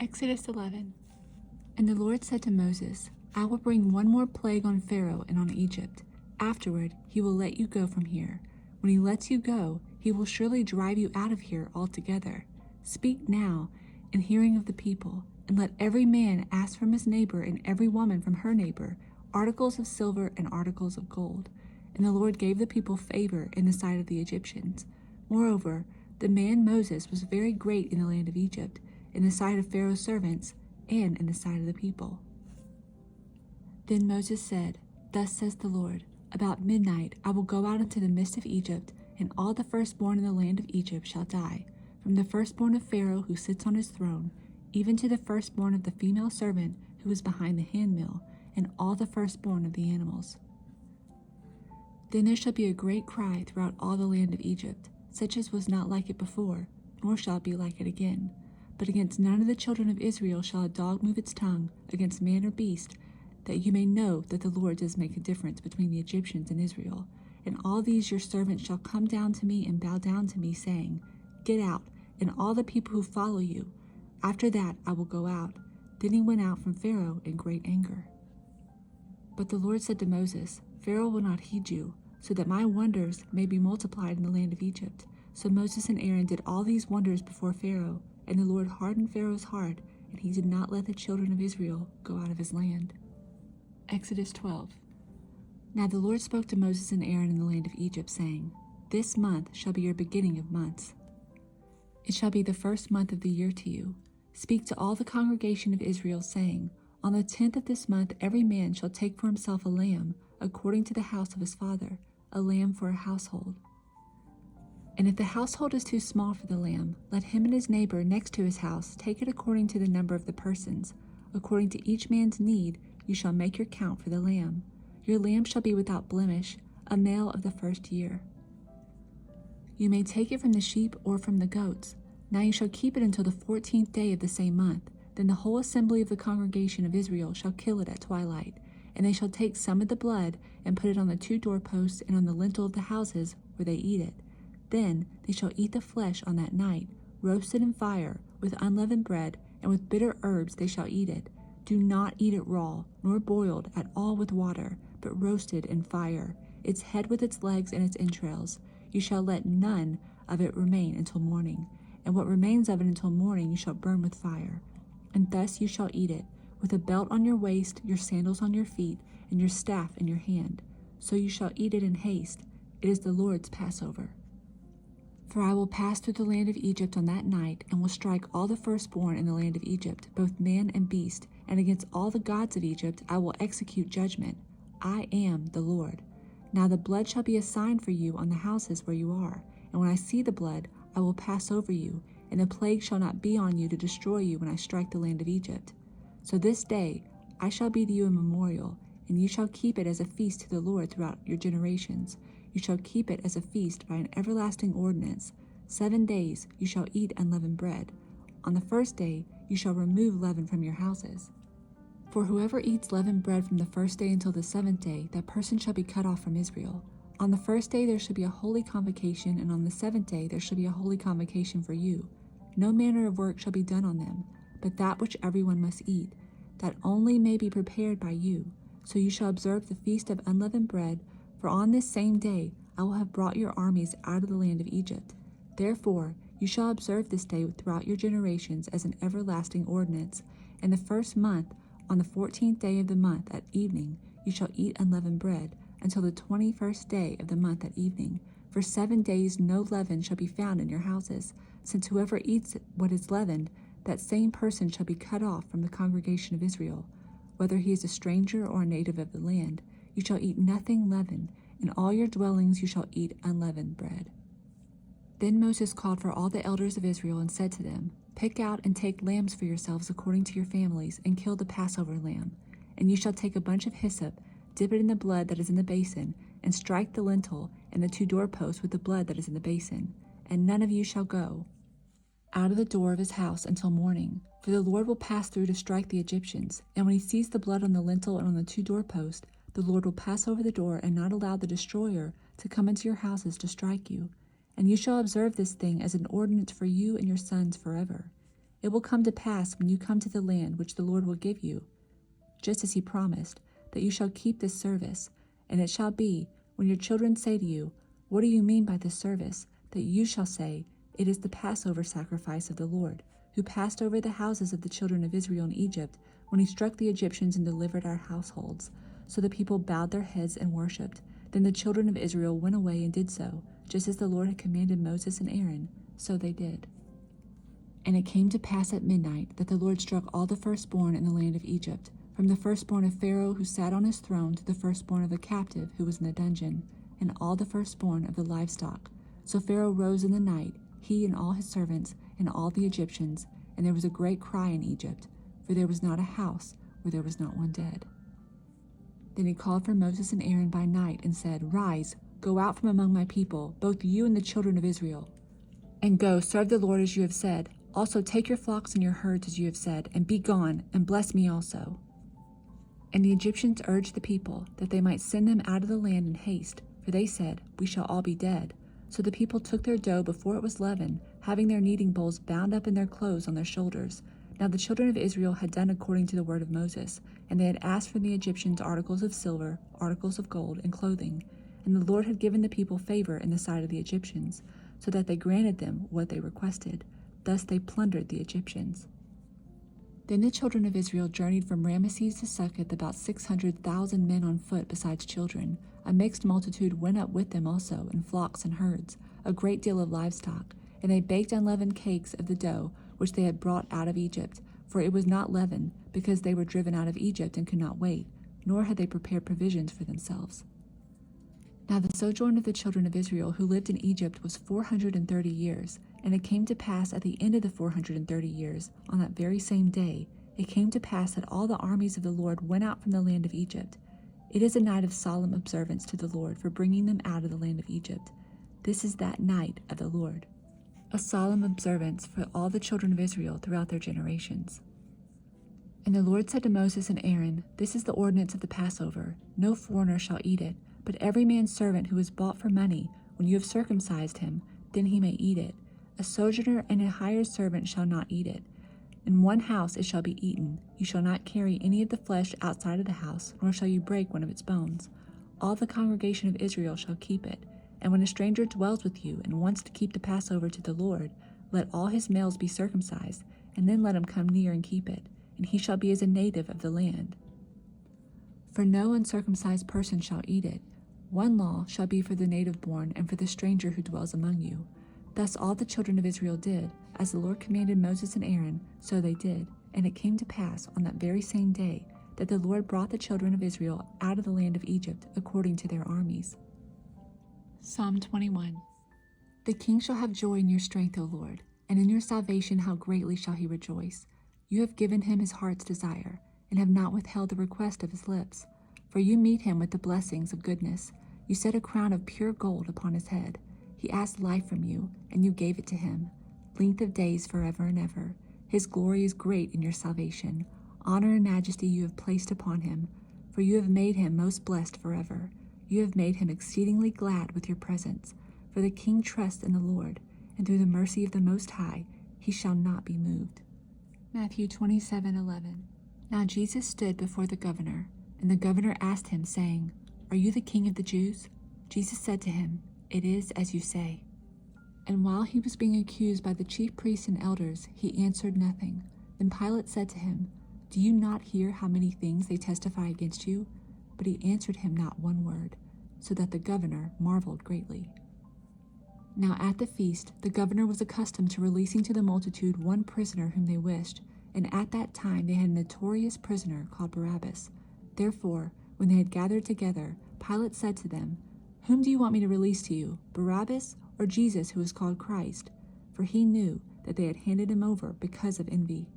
Exodus 11. And the Lord said to Moses, I will bring one more plague on Pharaoh and on Egypt. Afterward, he will let you go from here. When he lets you go, he will surely drive you out of here altogether. Speak now in hearing of the people, and let every man ask from his neighbor and every woman from her neighbor articles of silver and articles of gold. And the Lord gave the people favor in the sight of the Egyptians. Moreover, the man Moses was very great in the land of Egypt, in the sight of Pharaoh's servants, and in the sight of the people. Then Moses said, Thus says the Lord, about midnight I will go out into the midst of Egypt, and all the firstborn in the land of Egypt shall die, from the firstborn of Pharaoh who sits on his throne, even to the firstborn of the female servant who is behind the handmill, and all the firstborn of the animals. Then there shall be a great cry throughout all the land of Egypt, such as was not like it before, nor shall it be like it again. But against none of the children of Israel shall a dog move its tongue, against man or beast, that you may know that the Lord does make a difference between the Egyptians and Israel. And all these your servants shall come down to me and bow down to me, saying, Get out, and all the people who follow you. After that I will go out. Then he went out from Pharaoh in great anger. But the Lord said to Moses, Pharaoh will not heed you, so that my wonders may be multiplied in the land of Egypt. So Moses and Aaron did all these wonders before Pharaoh, and the Lord hardened Pharaoh's heart, and he did not let the children of Israel go out of his land. Exodus 12. Now the Lord spoke to Moses and Aaron in the land of Egypt, saying, This month shall be your beginning of months. It shall be the first month of the year to you. Speak to all the congregation of Israel, saying, On the 10th of this month every man shall take for himself a lamb, according to the house of his father, a lamb for a household. And if the household is too small for the lamb, let him and his neighbor next to his house take it according to the number of the persons. According to each man's need, you shall make your count for the lamb. Your lamb shall be without blemish, a male of the first year. You may take it from the sheep or from the goats. Now you shall keep it until the 14th day of the same month. Then the whole assembly of the congregation of Israel shall kill it at twilight. And they shall take some of the blood and put it on the 2 doorposts and on the lintel of the houses where they eat it. Then they shall eat the flesh on that night, roasted in fire, with unleavened bread, and with bitter herbs they shall eat it. Do not eat it raw, nor boiled at all with water, but roasted in fire, its head with its legs and its entrails. You shall let none of it remain until morning, and what remains of it until morning you shall burn with fire. And thus you shall eat it, with a belt on your waist, your sandals on your feet, and your staff in your hand. So you shall eat it in haste. It is the Lord's Passover. For I will pass through the land of Egypt on that night, and will strike all the firstborn in the land of Egypt, both man and beast, and against all the gods of Egypt I will execute judgment. I am the Lord. Now the blood shall be a sign for you on the houses where you are, and when I see the blood, I will pass over you, and the plague shall not be on you to destroy you when I strike the land of Egypt. So this day I shall be to you a memorial, and you shall keep it as a feast to the Lord throughout your generations. You shall keep it as a feast by an everlasting ordinance. 7 days you shall eat unleavened bread. On the first day you shall remove leaven from your houses. For whoever eats leavened bread from the first day until the 7th day, that person shall be cut off from Israel. On the first day there shall be a holy convocation, and on the 7th day there shall be a holy convocation for you. No manner of work shall be done on them, but that which everyone must eat, that only may be prepared by you. So you shall observe the feast of unleavened bread, for on this same day I will have brought your armies out of the land of Egypt. Therefore you shall observe this day throughout your generations as an everlasting ordinance. In the first month, on the 14th day of the month at evening, you shall eat unleavened bread, until the 21st day of the month at evening. For 7 days no leaven shall be found in your houses, since whoever eats what is leavened, that same person shall be cut off from the congregation of Israel. Whether he is a stranger or a native of the land, you shall eat nothing leavened. In all your dwellings you shall eat unleavened bread. Then Moses called for all the elders of Israel and said to them, Pick out and take lambs for yourselves according to your families, and kill the Passover lamb. And you shall take a bunch of hyssop, dip it in the blood that is in the basin, and strike the lintel and the 2 doorposts with the blood that is in the basin. And none of you shall go out of the door of his house until morning, for the Lord will pass through to strike the Egyptians. And when he sees the blood on the lintel and on the 2 doorposts, the Lord will pass over the door and not allow the destroyer to come into your houses to strike you. And you shall observe this thing as an ordinance for you and your sons forever. It will come to pass when you come to the land which the Lord will give you, just as he promised, that you shall keep this service. And it shall be, when your children say to you, 'What do you mean by this service?' that you shall say, 'It is the Passover sacrifice of the Lord, who passed over the houses of the children of Israel in Egypt, when he struck the Egyptians and delivered our households.' So the people bowed their heads and worshipped. Then the children of Israel went away and did so, just as the Lord had commanded Moses and Aaron, so they did. And it came to pass at midnight that the Lord struck all the firstborn in the land of Egypt, from the firstborn of Pharaoh who sat on his throne to the firstborn of the captive who was in the dungeon, and all the firstborn of the livestock. So Pharaoh rose in the night, he and all his servants, and all the Egyptians, and there was a great cry in Egypt, for there was not a house where there was not one dead. Then he called for Moses and Aaron by night and said, 'Rise, go out from among my people, both you and the children of Israel, and go, serve the Lord as you have said. Also take your flocks and your herds as you have said, and be gone, and bless me also.' And the Egyptians urged the people that they might send them out of the land in haste, for they said, 'We shall all be dead.' So the people took their dough before it was leavened, having their kneading bowls bound up in their clothes on their shoulders. Now the children of Israel had done according to the word of Moses, and they had asked from the Egyptians articles of silver, articles of gold, and clothing. And the Lord had given the people favor in the sight of the Egyptians, so that they granted them what they requested. Thus they plundered the Egyptians. Then the children of Israel journeyed from Ramesses to Succoth, about 600,000 men on foot besides children. A mixed multitude went up with them also, in flocks and herds, a great deal of livestock. And they baked unleavened cakes of the dough which they had brought out of Egypt, for it was not leavened, because they were driven out of Egypt and could not wait, nor had they prepared provisions for themselves. Now the sojourn of the children of Israel who lived in Egypt was 430 years. And it came to pass at the end of the 430 years, on that very same day, it came to pass that all the armies of the Lord went out from the land of Egypt. It is a night of solemn observance to the Lord for bringing them out of the land of Egypt. This is that night of the Lord, a solemn observance for all the children of Israel throughout their generations. And the Lord said to Moses and Aaron, 'This is the ordinance of the Passover. No foreigner shall eat it, but every man's servant who is bought for money, when you have circumcised him, then he may eat it. A sojourner and a hired servant shall not eat it. In one house it shall be eaten. You shall not carry any of the flesh outside of the house, nor shall you break one of its bones. All the congregation of Israel shall keep it. And when a stranger dwells with you and wants to keep the Passover to the Lord, let all his males be circumcised, and then let him come near and keep it, and he shall be as a native of the land. For no uncircumcised person shall eat it. One law shall be for the native born and for the stranger who dwells among you. Thus all the children of Israel did, as the Lord commanded Moses and Aaron, so they did. And it came to pass on that very same day that the Lord brought the children of Israel out of the land of Egypt according to their armies. Psalm 21. The king shall have joy in your strength, O Lord, and in your salvation how greatly shall he rejoice. You have given him his heart's desire, and have not withheld the request of his lips. For you meet him with the blessings of goodness. You set a crown of pure gold upon his head. He asked life from you, and you gave it to him, length of days forever and ever. His glory is great in your salvation. Honor and majesty you have placed upon him, for you have made him most blessed forever. You have made him exceedingly glad with your presence. For the king trusts in the Lord, and through the mercy of the Most High he shall not be moved. Matthew 27:11. Now Jesus stood before the governor, and the governor asked him, saying, "Are you the king of the Jews?" Jesus said to him, "It is as you say." And while he was being accused by the chief priests and elders, he answered nothing. Then Pilate said to him, "Do you not hear how many things they testify against you?" But he answered him not one word, so that the governor marveled greatly. Now at the feast, the governor was accustomed to releasing to the multitude one prisoner whom they wished, and at that time they had a notorious prisoner called Barabbas. Therefore, when they had gathered together, Pilate said to them, "Whom do you want me to release to you, Barabbas or Jesus who is called Christ?" For he knew that they had handed him over because of envy.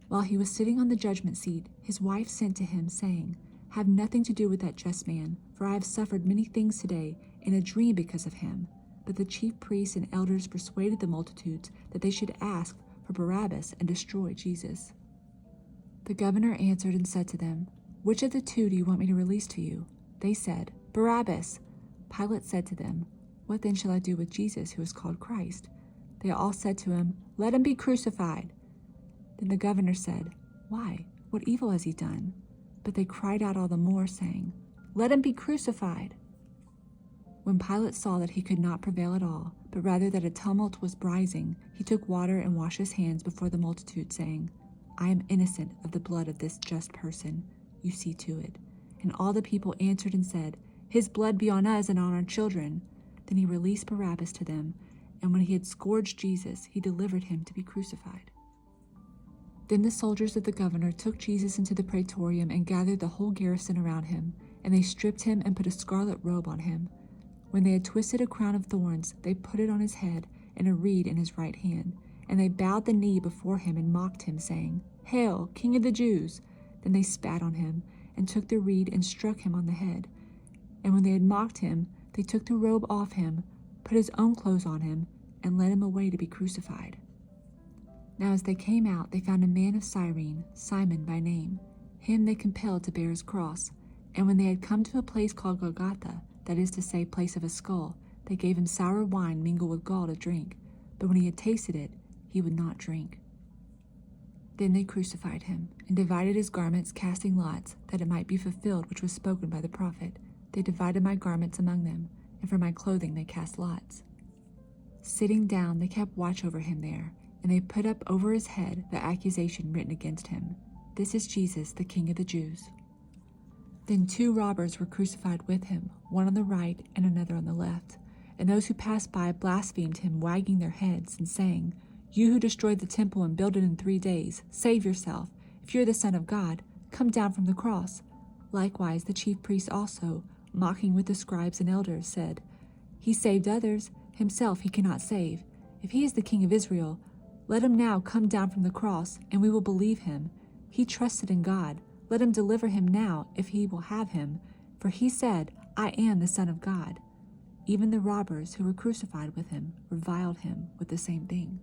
While he was sitting on the judgment seat, his wife sent to him, saying, "Have nothing to do with that just man, for I have suffered many things today in a dream because of him." But the chief priests and elders persuaded the multitudes that they should ask for Barabbas and destroy Jesus. The governor answered and said to them, "Which of the two do you want me to release to you?" They said, "Barabbas." Pilate said to them, "What then shall I do with Jesus who is called Christ?" They all said to him, "Let him be crucified." Then the governor said, "Why? What evil has he done?" But they cried out all the more, saying, "Let him be crucified." When Pilate saw that he could not prevail at all, but rather that a tumult was rising, he took water and washed his hands before the multitude, saying, "I am innocent of the blood of this just person. You see to it." And all the people answered and said, "His blood be on us and on our children." Then he released Barabbas to them, and when he had scourged Jesus, he delivered him to be crucified. Then the soldiers of the governor took Jesus into the praetorium and gathered the whole garrison around him, and they stripped him and put a scarlet robe on him. When they had twisted a crown of thorns, they put it on his head and a reed in his right hand. And they bowed the knee before him and mocked him, saying, "Hail, King of the Jews!" Then they spat on him and took the reed and struck him on the head. And when they had mocked him, they took the robe off him, put his own clothes on him, and led him away to be crucified. Now as they came out, they found a man of Cyrene, Simon by name. Him they compelled to bear his cross. And when they had come to a place called Golgotha, that is to say, place of a skull, they gave him sour wine mingled with gall to drink. But when he had tasted it, he would not drink. Then they crucified him, and divided his garments, casting lots, that it might be fulfilled which was spoken by the prophet. They divided my garments among them, and for my clothing they cast lots. Sitting down, they kept watch over him there, and they put up over his head the accusation written against him, "This is Jesus, the King of the Jews." Then 2 robbers were crucified with him, one on the right and another on the left. And those who passed by blasphemed him, wagging their heads and saying, "You who destroyed the temple and built it in 3 days, save yourself. If you are the Son of God, come down from the cross." Likewise the chief priests also, mocking with the scribes and elders, said, "He saved others, himself he cannot save. If he is the King of Israel, let him now come down from the cross, and we will believe him. He trusted in God. Let him deliver him now, if he will have him. For he said, 'I am the Son of God.'" Even the robbers who were crucified with him reviled him with the same thing.